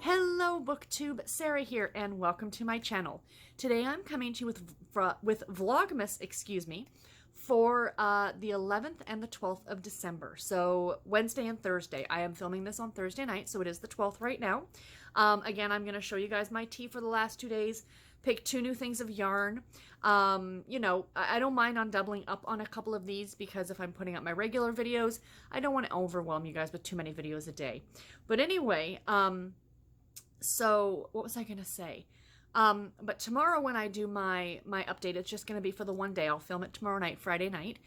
Hello booktube, Sarah here and welcome to my channel. Today I'm coming to you with Vlogmas, for the 11th and the 12th of December. So Wednesday and Thursday. I am filming this on Thursday night, so it is the 12th right now. Again, I'm going to show you guys my tea for the last 2 days. Pick 2 new things of yarn. You know, I don't mind on doubling up on a couple of these because if I'm putting up my regular videos, I don't want to overwhelm you guys with too many videos a day. But anyway, so what was I going to say? But tomorrow when I do my update, it's just going to be for the one day. I'll film it tomorrow night, Friday night.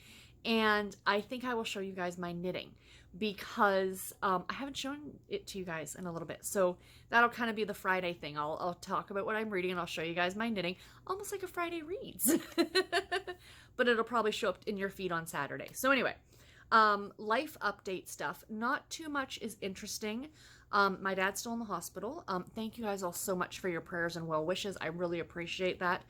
And I think I will show you guys my knitting because I haven't shown it to you guys in a little bit. So that'll kind of be the Friday thing. I'll talk about what I'm reading and I'll show you guys my knitting, almost like a Friday Reads. But it'll probably show up in your feed on Saturday. So anyway, life update stuff. Not too much is interesting. My dad's still in the hospital. Thank you guys all so much for your prayers and well wishes. I really appreciate that.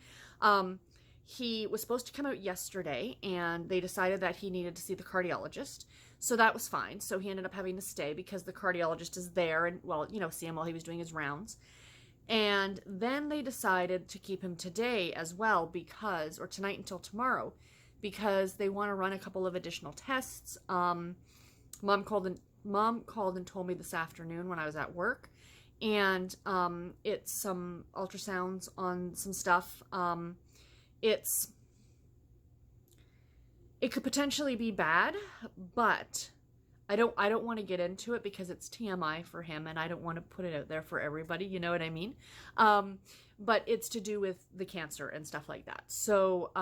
He was supposed to come out yesterday and they decided that he needed to see the cardiologist. So that was fine. So he ended up having to stay because the cardiologist is there and, well, you know, see him while he was doing his rounds. And then they decided to keep him today as well because, or tonight until tomorrow, because they want to run a couple of additional tests. Mom called and told me this afternoon when I was at work, and it's some ultrasounds on some stuff. It could potentially be bad, but I don't want to get into it because it's TMI for him and I don't want to put it out there for everybody, you know what I mean? But it's to do with the cancer and stuff like that. So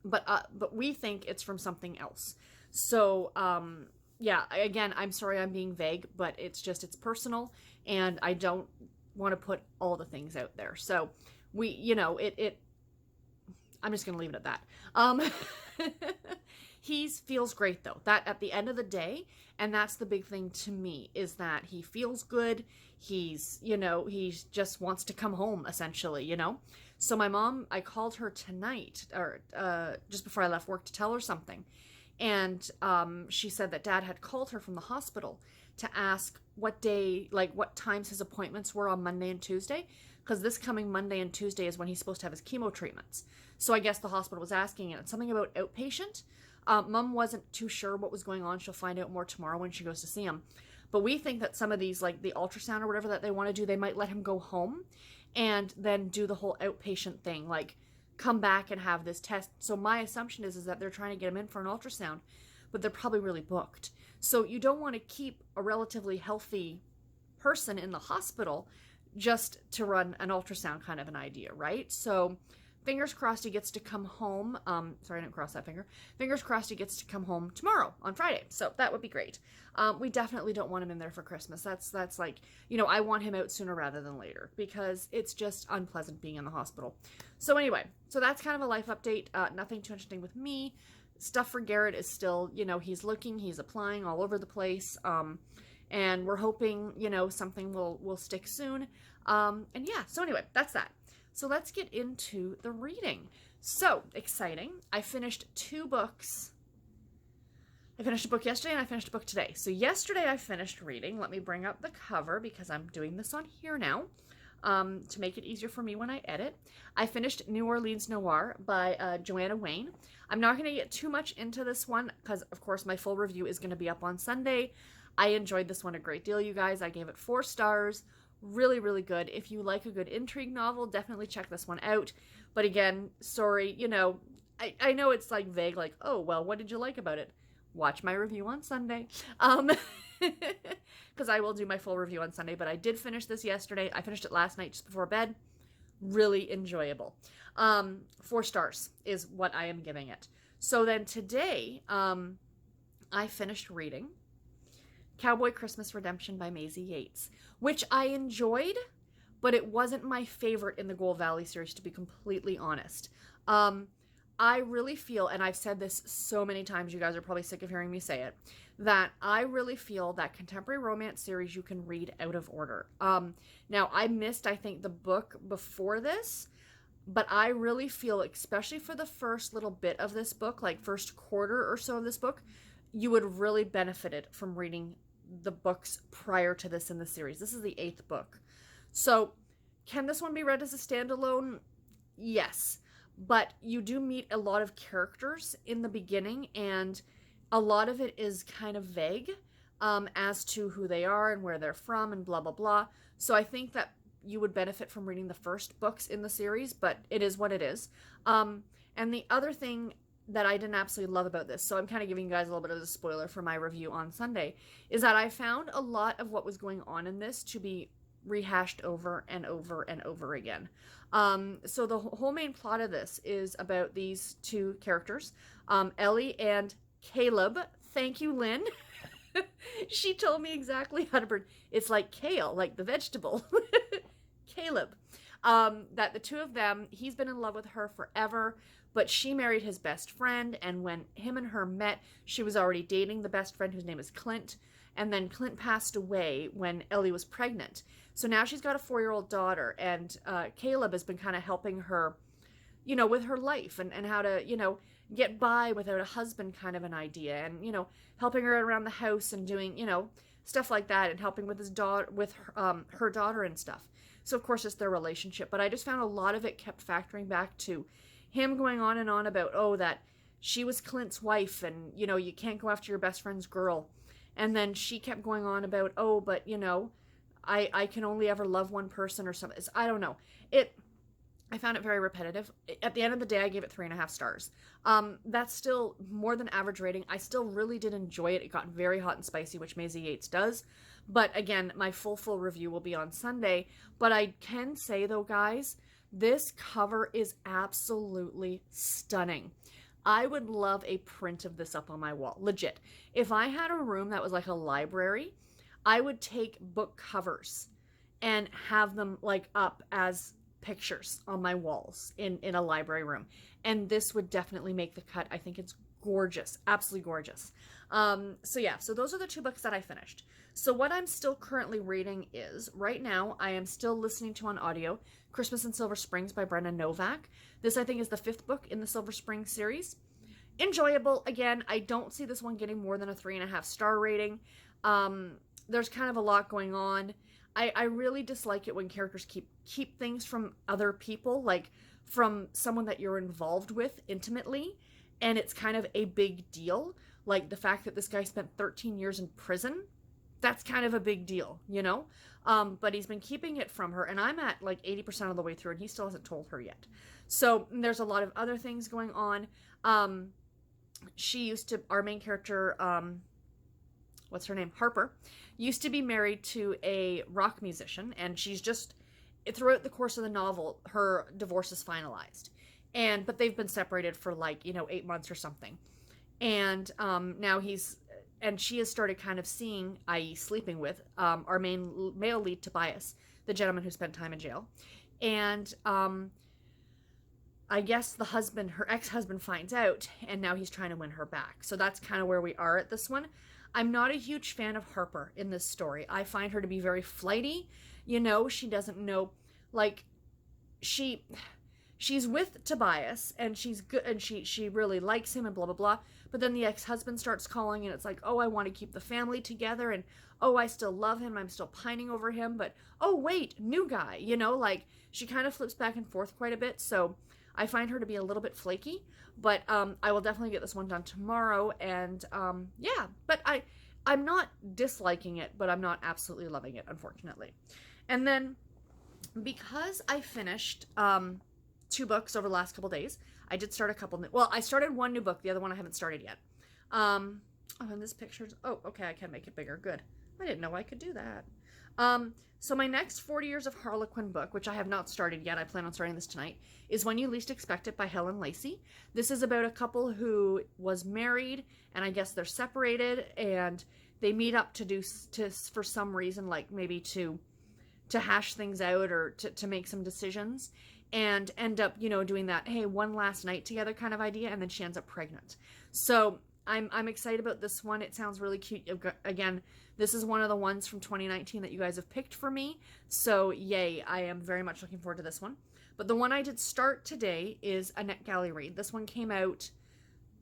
but we think it's from something else. So yeah, again, I'm sorry I'm being vague, but it's personal and I don't want to put all the things out there. So we, you know, I'm just going to leave it at that. He feels great though. That at the end of the day, and that's the big thing to me, is that he feels good. He's, you know, he just wants to come home essentially, you know? So my mom, I called her tonight or just before I left work to tell her something. And she said that Dad had called her from the hospital to ask what day, like what times his appointments were on Monday and Tuesday, because this coming Monday and Tuesday is when he's supposed to have his chemo treatments. So I guess the hospital was asking, and it's something about outpatient. Mom wasn't too sure what was going on. She'll find out more tomorrow when she goes to see him. But we think that some of these, like the ultrasound or whatever that they want to do, they might let him go home and then do the whole outpatient thing, like come back and have this test. So my assumption is that they're trying to get him in for an ultrasound, but they're probably really booked. So you don't want to keep a relatively healthy person in the hospital just to run an ultrasound kind of an idea, right? So fingers crossed he gets to come home. Sorry, I didn't cross that finger. Fingers crossed he gets to come home tomorrow on Friday. So that would be great. We definitely don't want him in there for Christmas. That's like, you know, I want him out sooner rather than later because it's just unpleasant being in the hospital. So anyway, so that's kind of a life update. Nothing too interesting with me. Stuff for Garrett is still, you know, he's looking, he's applying all over the place. And we're hoping, you know, something will stick soon. And yeah, so anyway, that's that. So let's get into the reading. So exciting. I finished 2 books. I finished a book yesterday and I finished a book today. So yesterday I finished reading. Let me bring up the cover because I'm doing this on here now to make it easier for me when I edit. I finished New Orleans Noir by Joanna Wayne. I'm not going to get too much into this one because, of course, my full review is going to be up on Sunday. I enjoyed this one a great deal, you guys. I gave it 4 stars. Really, really good. If you like a good intrigue novel, definitely check this one out. But again, sorry, you know, I know it's like vague, like, oh, well, what did you like about it? Watch my review on Sunday. Because I will do my full review on Sunday, but I did finish this yesterday. I finished it last night just before bed. Really enjoyable. 4 stars is what I am giving it. So then today, I finished reading Cowboy Christmas Redemption by Maisie Yates, which I enjoyed, but it wasn't my favorite in the Gold Valley series, to be completely honest. I really feel, and I've said this so many times, you guys are probably sick of hearing me say it, that I really feel that contemporary romance series you can read out of order. Now, I missed, I think, the book before this, but I really feel, especially for the first little bit of this book, like first quarter or so of this book, you would really benefit from reading the books prior to this in the series. This is the 8th book. So can this one be read as a standalone? Yes. But you do meet a lot of characters in the beginning, and a lot of it is kind of vague as to who they are and where they're from and blah, blah, blah. So I think that you would benefit from reading the first books in the series, but it is what it is. And the other thing that I didn't absolutely love about this, so I'm kind of giving you guys a little bit of a spoiler for my review on Sunday, is that I found a lot of what was going on in this to be rehashed over and over and over again. So the whole main plot of this is about these two characters, Ellie and Caleb. Thank you, Lynn. She told me exactly how to pronounce. It's like kale, like the vegetable. Caleb. That the two of them, he's been in love with her forever, but she married his best friend, and when him and her met, she was already dating the best friend, whose name is Clint, and then Clint passed away when Ellie was pregnant. So now she's got a 4-year-old daughter, and Caleb has been kind of helping her, you know, with her life and how to, you know, get by without a husband kind of an idea, and, you know, helping her around the house and doing, you know, stuff like that, and helping with his daughter, with her daughter and stuff. So of course it's their relationship, but I just found a lot of it kept factoring back to him going on and on about, oh, that she was Clint's wife, and, you know, you can't go after your best friend's girl. And then she kept going on about, oh, but, you know, I can only ever love one person or something. I don't know. I found it very repetitive. At the end of the day, I gave it 3.5 stars. That's still more than average rating. I still really did enjoy it. It got very hot and spicy, which Maisie Yates does. But again, my full review will be on Sunday. But I can say, though, guys, this cover is absolutely stunning. I would love a print of this up on my wall. Legit. If I had a room that was like a library, I would take book covers and have them like up as pictures on my walls in a library room. And this would definitely make the cut. I think it's gorgeous. Absolutely gorgeous. So yeah, so those are the 2 books that I finished. So what I'm still currently reading is, right now, I am still listening to on audio Christmas in Silver Springs by Brenna Novak. This, I think, is the 5th book in the Silver Springs series. Enjoyable. Again, I don't see this one getting more than a 3.5 star rating. There's kind of a lot going on. I really dislike it when characters keep things from other people, like from someone that you're involved with intimately, and it's kind of a big deal. Like the fact that this guy spent 13 years in prison, that's kind of a big deal, you know? But he's been keeping it from her, and I'm at like 80% of the way through, and he still hasn't told her yet. So there's a lot of other things going on. Our main character, what's her name? Harper, used to be married to a rock musician, and she's just, throughout the course of the novel, her divorce is finalized. But they've been separated for like, 8 months or something. And now she has started kind of seeing, i.e. sleeping with, our main male lead, Tobias, the gentleman who spent time in jail. And I guess her ex-husband finds out, and now he's trying to win her back. So that's kind of where we are at this one. I'm not a huge fan of Harper in this story. I find her to be very flighty. She doesn't know, like, she's with Tobias, and she's good, and she really likes him, and blah, blah, blah. But then the ex-husband starts calling, and it's like, oh, I want to keep the family together, and oh, I still love him, I'm still pining over him, but oh, wait, new guy, like, she kind of flips back and forth quite a bit, so I find her to be a little bit flaky, but I will definitely get this one done tomorrow, and yeah, but I'm not disliking it, but I'm not absolutely loving it, unfortunately. And then, because I finished 2 books over the last couple days, I did start a couple, I started one new book, the other one I haven't started yet. Oh, and this picture's, oh, okay, I can make it bigger, good. I didn't know I could do that. So my next 40 Years of Harlequin book, which I have not started yet, I plan on starting this tonight, is When You Least Expect It by Helen Lacey. This is about a couple who was married, and I guess they're separated, and they meet up for some reason, like maybe to hash things out or to make some decisions, and end up, doing that, hey, one last night together kind of idea, and then she ends up pregnant. So I'm excited about this one. It sounds really cute. Again, this is one of the ones from 2019 that you guys have picked for me. So yay, I am very much looking forward to this one. But the one I did start today is a NetGalley read. This one came out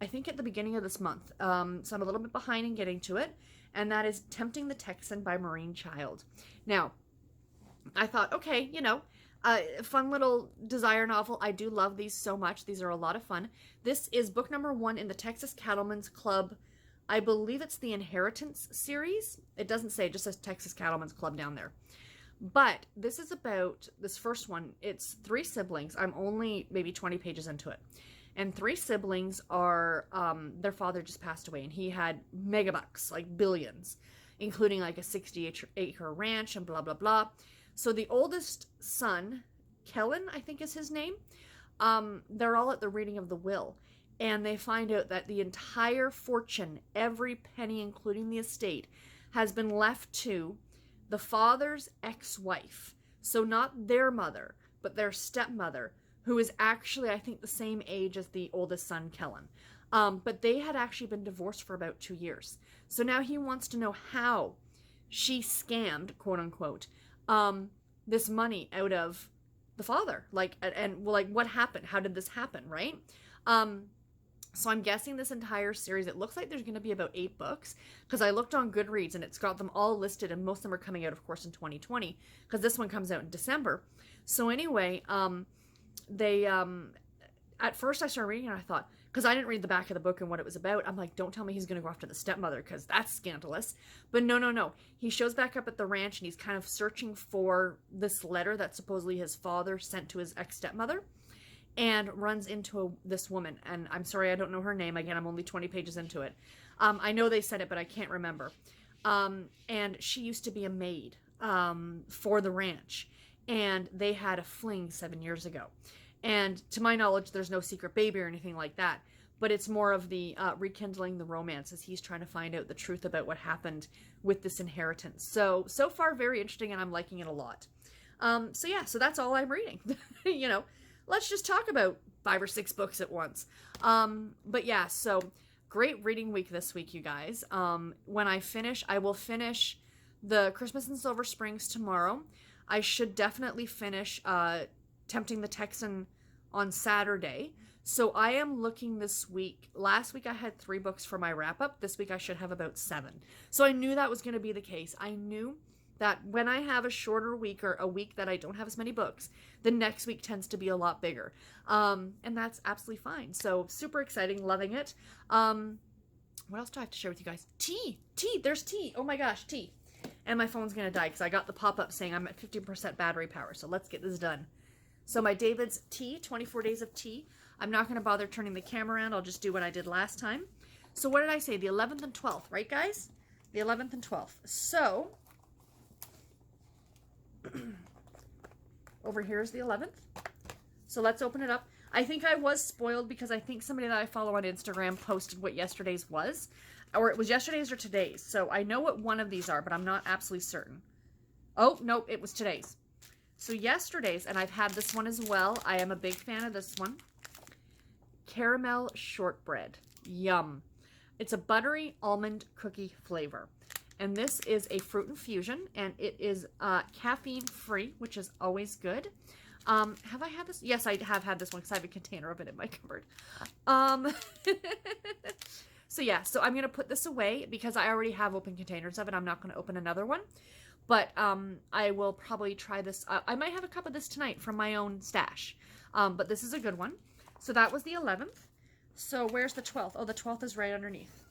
I think at the beginning of this month. So I'm a little bit behind in getting to it. And that is Tempting the Texan by Maureen Child. Now, I thought, okay, you know, fun little desire novel. I do love these so much. These are a lot of fun. This is book number 1 in the Texas Cattlemen's Club. I believe it's the Inheritance series. It doesn't say, it just says Texas Cattlemen's Club down there. But this is about, this first one, it's 3 siblings. I'm only maybe 20 pages into it. And 3 siblings are, their father just passed away, and he had megabucks, like billions, including like a 60-acre ranch and blah, blah, blah. So the oldest son, Kellen, I think is his name, they're all at the reading of the will. And they find out that the entire fortune, every penny, including the estate, has been left to the father's ex-wife. So not their mother, but their stepmother, who is actually, I think, the same age as the oldest son, Kellen. But they had actually been divorced for about 2 years. So now he wants to know how she scammed, quote unquote, this money out of the father. Like, and like, what happened? How did this happen, right? So I'm guessing this entire series, it looks like there's going to be about 8 books, because I looked on Goodreads and it's got them all listed, and most of them are coming out, of course, in 2020, because this one comes out in December. So anyway, at first I started reading and I thought, because I didn't read the back of the book and what it was about, I'm like, don't tell me he's going to go after the stepmother, because that's scandalous. But no. He shows back up at the ranch and he's kind of searching for this letter that supposedly his father sent to his ex-stepmother, and runs into this woman. And I'm sorry, I don't know her name. Again, I'm only 20 pages into it. I know they said it, but I can't remember. And she used to be a maid for the ranch. And they had a fling 7 years ago. And to my knowledge, there's no secret baby or anything like that. But it's more of the rekindling the romance as he's trying to find out the truth about what happened with this inheritance. So far, very interesting, and I'm liking it a lot. So yeah, so that's all I'm reading. You know, let's just talk about 5 or 6 books at once. But yeah, so great reading week this week, you guys. When I finish, I will finish the Christmas in Silver Springs tomorrow. I should definitely finish Tempting the Texan on Saturday. So I am looking this week. Last week I had 3 books for my wrap-up. This week I should have about 7. So I knew that was going to be the case. I knew that when I have a shorter week, or a week that I don't have as many books, the next week tends to be a lot bigger. And that's absolutely fine. So super exciting, loving it. What else do I have to share with you guys? Tea! There's tea! Oh my gosh, tea! And my phone's going to die because I got the pop-up saying I'm at 50% battery power. So let's get this done. So my David's tea, 24 days of tea. I'm not going to bother turning the camera around. I'll just do what I did last time. So what did I say? The 11th and 12th, right guys? The 11th and 12th. So over here is the 11th. So let's open it up. I think I was spoiled because I think somebody that I follow on Instagram posted what yesterday's was. Or it was yesterday's or today's. So I know what one of these are, but I'm not absolutely certain. Oh, no, it was today's. So yesterday's, and I've had this one as well. I am a big fan of this one. Caramel shortbread. Yum. It's a buttery almond cookie flavor. And this is a fruit infusion, and it is caffeine free, which is always good. Have I had this? Yes, I have had this one because I have a container of it in my cupboard. So yeah, so I'm going to put this away because I already have open containers of it. I'm not going to open another one. But I will probably try this. I might have a cup of this tonight from my own stash. But this is a good one. So that was the 11th. So where's the 12th? Oh, the 12th is right underneath.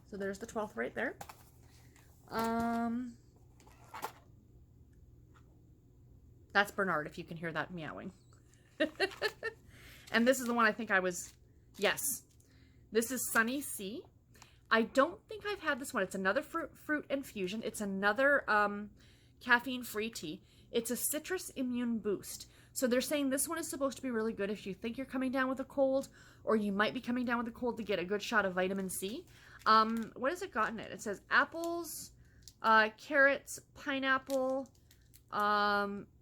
So there's the 12th right there. That's Bernard, if you can hear that meowing. And this is the one I think I was... Yes. This is Sunny Sea. I don't think I've had this one. It's another fruit infusion. It's another caffeine-free tea. It's a citrus immune boost. So they're saying this one is supposed to be really good if you think you're coming down with a cold, or you might be coming down with a cold to get a good shot of vitamin C. What has it got in it? It says apples, carrots, pineapple,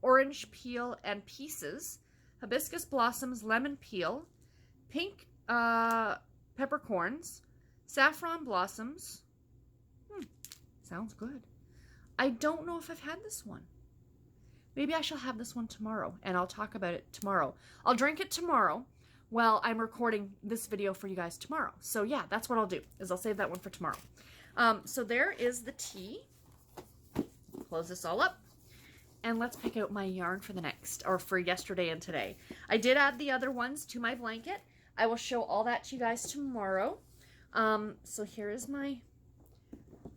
orange peel and pieces, hibiscus blossoms, lemon peel, pink peppercorns, saffron blossoms. Sounds good. I don't know if I've had this one. Maybe I shall have this one tomorrow, and I'll talk about it tomorrow. I'll drink it tomorrow. Well, I'm recording this video for you guys tomorrow. So yeah, that's what I'll do, is I'll save that one for tomorrow. So there is the tea. Close this all up. And let's pick out my yarn for the next, or for yesterday and today. I did add the other ones to my blanket. I will show all that to you guys tomorrow. So here is my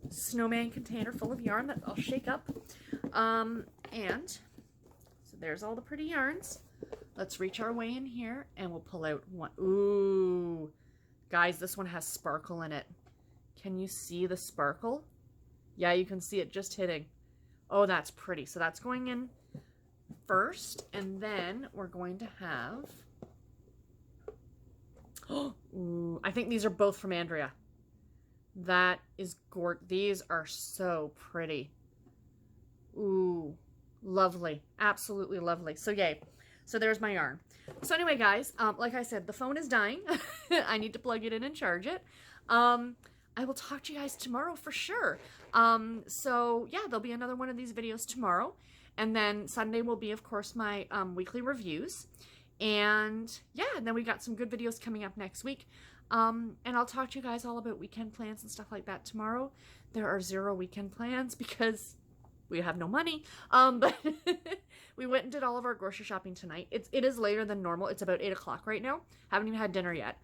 snowman container full of yarn that I'll shake up. And so there's all the pretty yarns. Let's reach our way in here and we'll pull out one. Ooh, guys, this one has sparkle in it. Can you see the sparkle? Yeah, you can see it just hitting. Oh, that's pretty. So that's going in first, and then we're going to have, ooh, I think these are both from Andrea. That is gorgeous. These are so pretty. Ooh, lovely. Absolutely lovely. So yay. So there's my yarn. So anyway, guys, like I said, the phone is dying. I need to plug it in and charge it. I will talk to you guys tomorrow for sure. So yeah, there'll be another one of these videos tomorrow. And then Sunday will be, of course, my weekly reviews. And yeah, and then we got some good videos coming up next week. And I'll talk to you guys all about weekend plans and stuff like that tomorrow. There are 0 weekend plans because we have no money. But we went and did all of our grocery shopping tonight. It is later than normal. It's about 8 o'clock right now. Haven't even had dinner yet.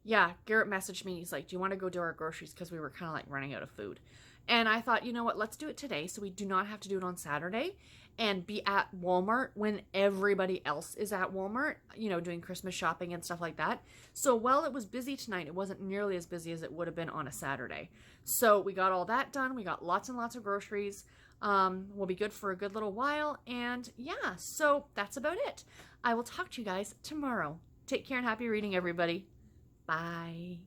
Yeah, Garrett messaged me. He's like, do you want to go do our groceries? Because we were kind of like running out of food. And I thought, you know what, let's do it today so we do not have to do it on Saturday and be at Walmart when everybody else is at Walmart, you know, doing Christmas shopping and stuff like that. So while it was busy tonight, it wasn't nearly as busy as it would have been on a Saturday. So we got all that done. We got lots and lots of groceries. We'll be good for a good little while. And yeah, so that's about it. I will talk to you guys tomorrow. Take care and happy reading, everybody. Bye.